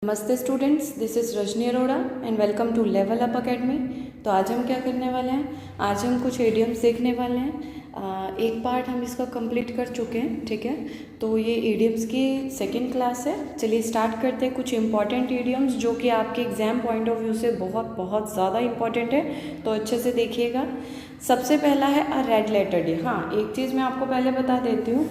नमस्ते students, this is Rajni Arora and welcome to level up academy. तो आज हम क्या करने वाले हैं, आज हम कुछ इडियम्स सीखने वाले हैं। एक पार्ट हम इसका कंप्लीट कर चुके हैं, ठीक है। तो ये इडियम्स की सेकंड क्लास है। चलिए स्टार्ट करते हैं। कुछ इंपॉर्टेंट इडियम्स जो कि आपके एग्जाम पॉइंट ऑफ व्यू से बहुत बहुत ज़्यादा इंपॉर्टेंट है, तो अच्छे से देखिएगा। सबसे पहला है अ रेड लेटर डे। हाँ, एक चीज़ मैं आपको पहले बता देती हूँ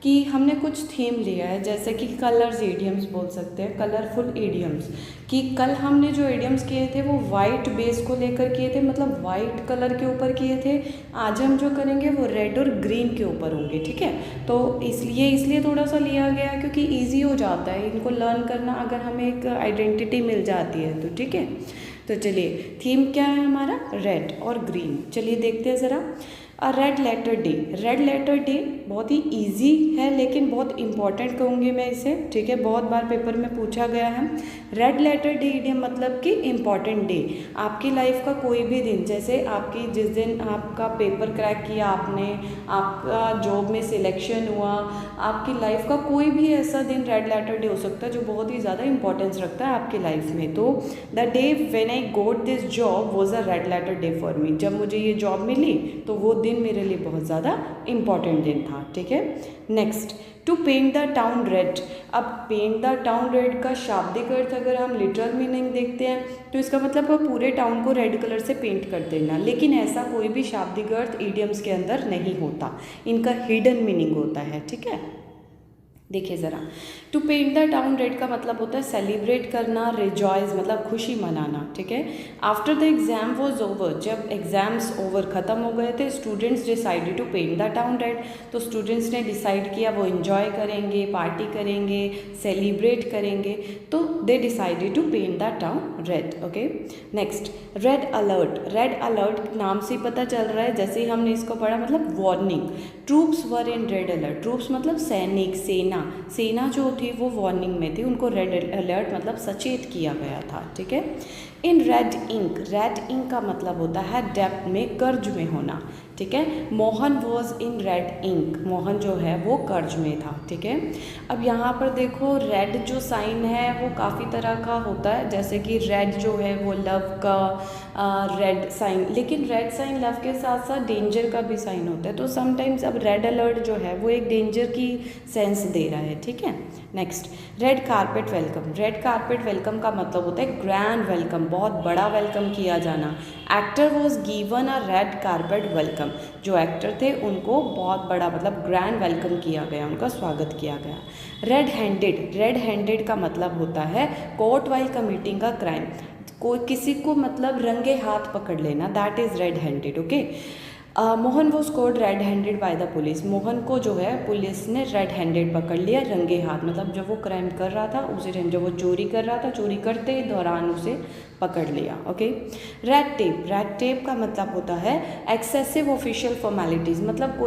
कि हमने कुछ थीम लिया है, जैसे कि कलर्स इडियम्स बोल सकते हैं, कलरफुल इडियम्स। कि कल हमने जो इडियम्स किए थे वो वाइट बेस को लेकर किए थे, मतलब वाइट कलर के ऊपर किए थे। आज हम जो करेंगे वो रेड और ग्रीन के ऊपर होंगे, ठीक है। तो इसलिए थोड़ा सा लिया गया क्योंकि ईजी हो जाता है इनको लर्न करना, अगर हमें एक आइडेंटिटी मिल जाती है तो, ठीक है। तो चलिए, थीम क्या है हमारा, रेड और ग्रीन। चलिए देखते हैं ज़रा। A red letter day. Red letter day बहुत ही इजी है लेकिन बहुत इंपॉर्टेंट कहूँगी मैं इसे, ठीक है। बहुत बार पेपर में पूछा गया है। रेड लेटर डे इडियम मतलब कि इम्पॉर्टेंट डे। आपकी लाइफ का कोई भी दिन, जैसे आपकी जिस दिन आपका पेपर क्रैक किया आपने, आपका जॉब में सिलेक्शन हुआ, आपकी लाइफ का कोई भी ऐसा दिन रेड लेटर डे हो सकता है जो बहुत ही ज़्यादा इंपॉर्टेंस रखता है आपकी लाइफ में। तो the day when I got this job was a red letter day for me. जब मुझे ये जॉब मिली तो वो दिन मेरे लिए बहुत ज़्यादा इंपॉर्टेंट दिन था, ठीक है। Next, to paint the town red. अब पेंट द टाउन रेड का शाब्दिक अर्थ अगर हम लिटरल मीनिंग देखते हैं तो इसका मतलब है पूरे टाउन को रेड कलर से पेंट कर देना, लेकिन ऐसा कोई भी शाब्दिक अर्थ इडियम्स के अंदर नहीं होता, इनका हिडन मीनिंग होता है, ठीक है। देखिए ज़रा, to paint the town red का मतलब होता है सेलिब्रेट करना, रिजॉइस मतलब खुशी मनाना, ठीक है। After the exam was over, जब एग्जाम्स ओवर ख़त्म हो गए थे, students decided to paint the town red. तो स्टूडेंट्स ने डिसाइड किया वो इन्जॉय करेंगे, पार्टी करेंगे, सेलिब्रेट करेंगे, तो they decided to paint the town red, okay. Next, red alert. Red alert नाम से पता चल रहा है, जैसे ही हमने इसको पढ़ा मतलब warning. Troops were in red alert. Troops मतलब सैनिक, सेना जो थी वो वार्निंग में थी, उनको रेड अलर्ट मतलब सचेत किया गया था, ठीक है। In red ink. Red ink का मतलब होता है डेप्थ में, कर्ज में होना, ठीक है। Mohan was in red ink. Mohan जो है वो कर्ज में था, ठीक है। अब यहाँ पर देखो, रेड जो साइन है वो काफ़ी तरह का होता है, जैसे कि रेड जो है वो लव का रेड साइन, लेकिन रेड साइन लव के साथ साथ डेंजर का भी साइन होता है। तो समटाइम्स अब रेड अलर्ट जो है वो एक डेंजर की सेंस दे रहा है, ठीक है। Next, red carpet welcome. Red carpet welcome का मतलब होता है ग्रैंड वेलकम, बहुत बड़ा वेलकम किया जाना। Actor was given a red carpet welcome. जो एक्टर थे उनको बहुत बड़ा मतलब ग्रैंड वेलकम किया गया, उनका स्वागत किया गया। Red handed. रेड हैंडेड का मतलब होता है court while committing a crime. कोई किसी को मतलब रंगे हाथ पकड़ लेना, that is red handed, okay. Mohan was called red handed by the police. Mohan को जो है पुलिस ने रेड हैंडेड पकड़ लिया, रंगे हाथ, मतलब जब वो क्राइम कर रहा था उसी टाइम, जब वो चोरी कर रहा था, चोरी करते ही दौरान उसे पकड़ लिया, okay. Red tape. Red tape का मतलब होता है एक्सेसिव ऑफिशियल फॉर्मेलिटीज़, मतलब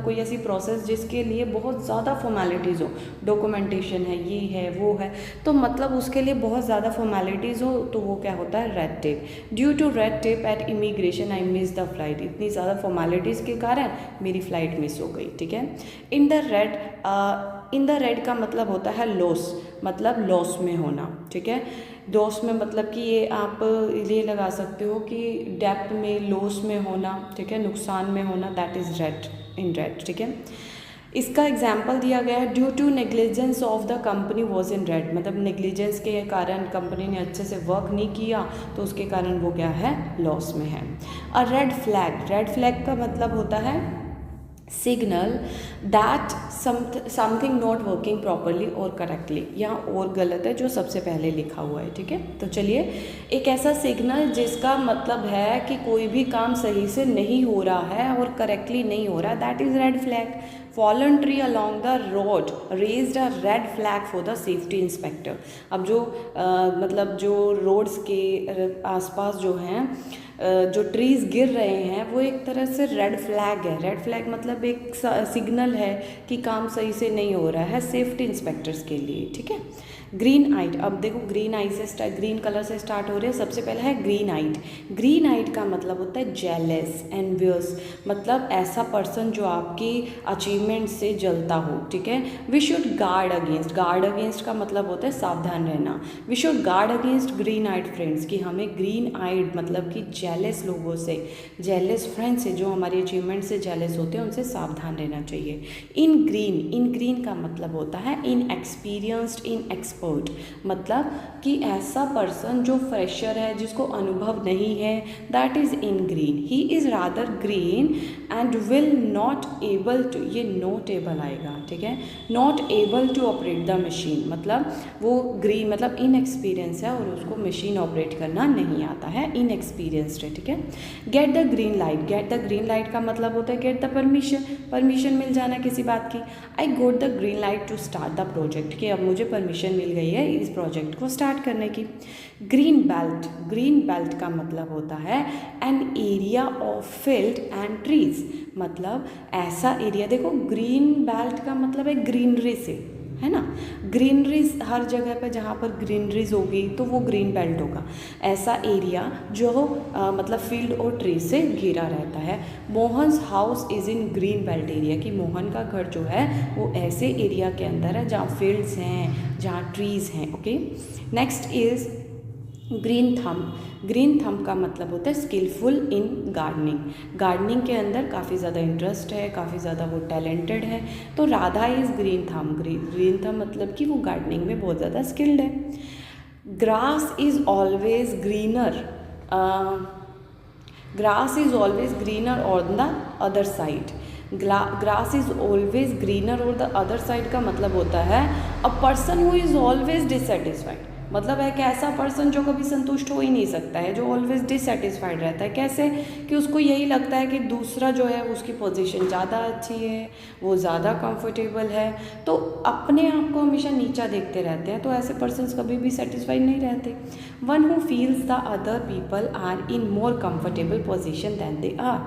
कोई ऐसी प्रोसेस जिसके लिए बहुत ज़्यादा फॉर्मेलिटीज़ हो, डॉक्यूमेंटेशन है, ये है, वो है, तो मतलब उसके लिए बहुत ज़्यादा फॉर्मेलिटीज़ हो, तो वो क्या होता है, red tape. Due to red tape at immigration I miss the flight. इतनी ज़्यादा फॉर्मेलिटीज़ के कारण मेरी फ़्लाइट मिस हो गई, ठीक है। इन द रेड का मतलब होता है लॉस, मतलब लॉस में होना, ठीक है। लॉस में मतलब कि ये आप ये लगा सकते हो कि डेप्थ में, लॉस में होना, ठीक है, नुकसान में होना, that is red, in red, ठीक है। इसका एग्जाम्पल दिया गया है, due to negligence of the company was in red, मतलब नेग्लिजेंस के कारण कंपनी ने अच्छे से वर्क नहीं किया तो उसके कारण वो क्या है, लॉस में है। अ रेड फ्लैग। रेड फ्लैग का मतलब होता है signal that something not working properly और करेक्टली। यहाँ और गलत है जो सबसे पहले लिखा हुआ है, ठीक है। तो चलिए, एक ऐसा सिग्नल जिसका मतलब है कि कोई भी काम सही से नहीं हो रहा है और करेक्टली नहीं हो रहा है, that is red flag. Fallen tree along the road raised a red flag for the safety inspector. अब जो मतलब जो रोड्स के आसपास जो हैं जो ट्रीज़ गिर रहे हैं वो एक तरह से रेड फ्लैग है। रेड फ्लैग मतलब एक सिग्नल है कि काम सही से नहीं हो रहा है सेफ्टी इंस्पेक्टर्स के लिए, ठीक है। ग्रीन आइड, अब देखो ग्रीन आई से ग्रीन कलर से स्टार्ट हो रहे हैं। सबसे पहला है ग्रीन आइड। ग्रीन आइड का मतलब होता है जेलस, एनवियस, मतलब ऐसा पर्सन जो आपकी अचीवमेंट से जलता हो, ठीक है। We should guard against, guard against का मतलब होता है सावधान रहना। We should guard against green eyed friends, कि हमें ग्रीन आइड मतलब कि जेलस लोगों से, जेलस फ्रेंड्स से जो हमारी अचीवमेंट से जेलस होते हैं उनसे सावधान रहना चाहिए। इन ग्रीन का मतलब होता है इन एक्सपीरियंस्ड, इन एक्सपर्ट, मतलब कि ऐसा पर्सन जो फ्रेशर है, जिसको अनुभव नहीं है, that is in green. He is rather green and will not able to, ये नॉट एबल आएगा, ठीक है, not able to operate the machine, मतलब वो ग्रीन मतलब इनएक्सपीरियंस है और उसको मशीन ऑपरेट करना नहीं आता है, इनएक्सपीरियंस्ड है, ठीक है। Get the green light, get the green light का मतलब होता है गेट द परमिशन, परमिशन मिल जाना किसी बात की। I got the green light to start the project, कि अब मुझे परमिशन मिल गई है इस प्रोजेक्ट को स्टार्ट करने की। ग्रीन बेल्ट, ग्रीन बेल्ट का मतलब होता है an area of field and trees, मतलब ऐसा एरिया, देखो ग्रीन बेल्ट का मतलब है ग्रीनरी से, है ना, ग्रीनरीज हर जगह पे जहाँ पर ग्रीनरीज होगी तो वो ग्रीन बेल्ट होगा। ऐसा एरिया जो मतलब फील्ड और ट्री से घिरा रहता है। Mohan's house is in green belt area, कि मोहन का घर जो है वो ऐसे एरिया के अंदर है जहाँ फील्ड्स हैं, जहाँ ट्रीज़ हैं, okay. Next is green thumb. Green thumb का मतलब होता है स्किलफुल इन गार्डनिंग, गार्डनिंग के अंदर काफ़ी ज़्यादा इंटरेस्ट है, काफ़ी ज़्यादा वो टैलेंटेड है, तो Radha is green thumb. Green thumb मतलब कि वो गार्डनिंग में बहुत ज़्यादा स्किल्ड है। Grass is always greener, grass is always greener on the other side. Grass is always greener और द अदर साइड का मतलब होता है a person who is always dissatisfied, मतलब एक ऐसा पर्सन जो कभी संतुष्ट हो ही नहीं सकता है, जो ऑलवेज डिससेटिस्फाइड रहता है। कैसे, कि उसको यही लगता है कि दूसरा जो है उसकी पोजीशन ज़्यादा अच्छी है, वो ज़्यादा कंफर्टेबल है, तो अपने आप को हमेशा नीचा देखते रहते हैं, तो ऐसे पर्सन्स कभी भी सेटिस्फाइड नहीं रहते। One who feels the other people are in more comfortable position than they are,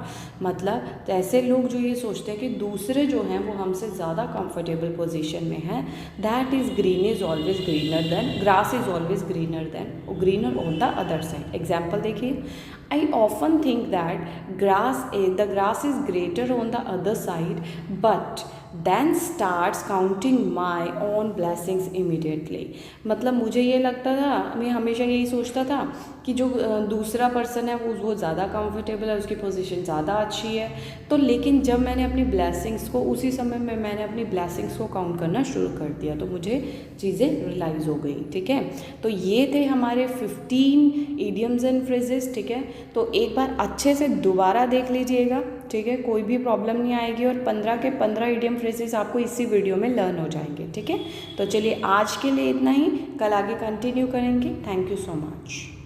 मतलब ऐसे लोग जो ये सोचते हैं कि दूसरे जो हैं वो हमसे ज़्यादा कंफर्टेबल पोजीशन में हैं, that is green is always greener than, grass is always greener than, greener on the other side. Example देखिए, I often think that the grass is greater on the other side, but then starts counting my own blessings immediately, मतलब मुझे ये लगता था, मैं हमेशा यही सोचता था कि जो दूसरा पर्सन है वो ज़्यादा कंफर्टेबल है, उसकी पोजीशन ज़्यादा अच्छी है, तो लेकिन जब मैंने अपनी ब्लेसिंग्स को, उसी समय में मैंने अपनी ब्लेसिंग्स को काउंट करना शुरू कर दिया, तो मुझे चीज़ें रियलाइज़ हो गई, ठीक है। तो ये थे हमारे 15 इडियम्स एंड फ्रेजेस, ठीक है। तो एक बार अच्छे से दोबारा देख लीजिएगा, ठीक है, कोई भी प्रॉब्लम नहीं आएगी, और 15 के 15 इडियम फ्रेजेस आपको इसी वीडियो में लर्न हो जाएंगे, ठीक है। तो चलिए आज के लिए इतना ही, कल आगे कंटिन्यू करेंगे। Thank you so much.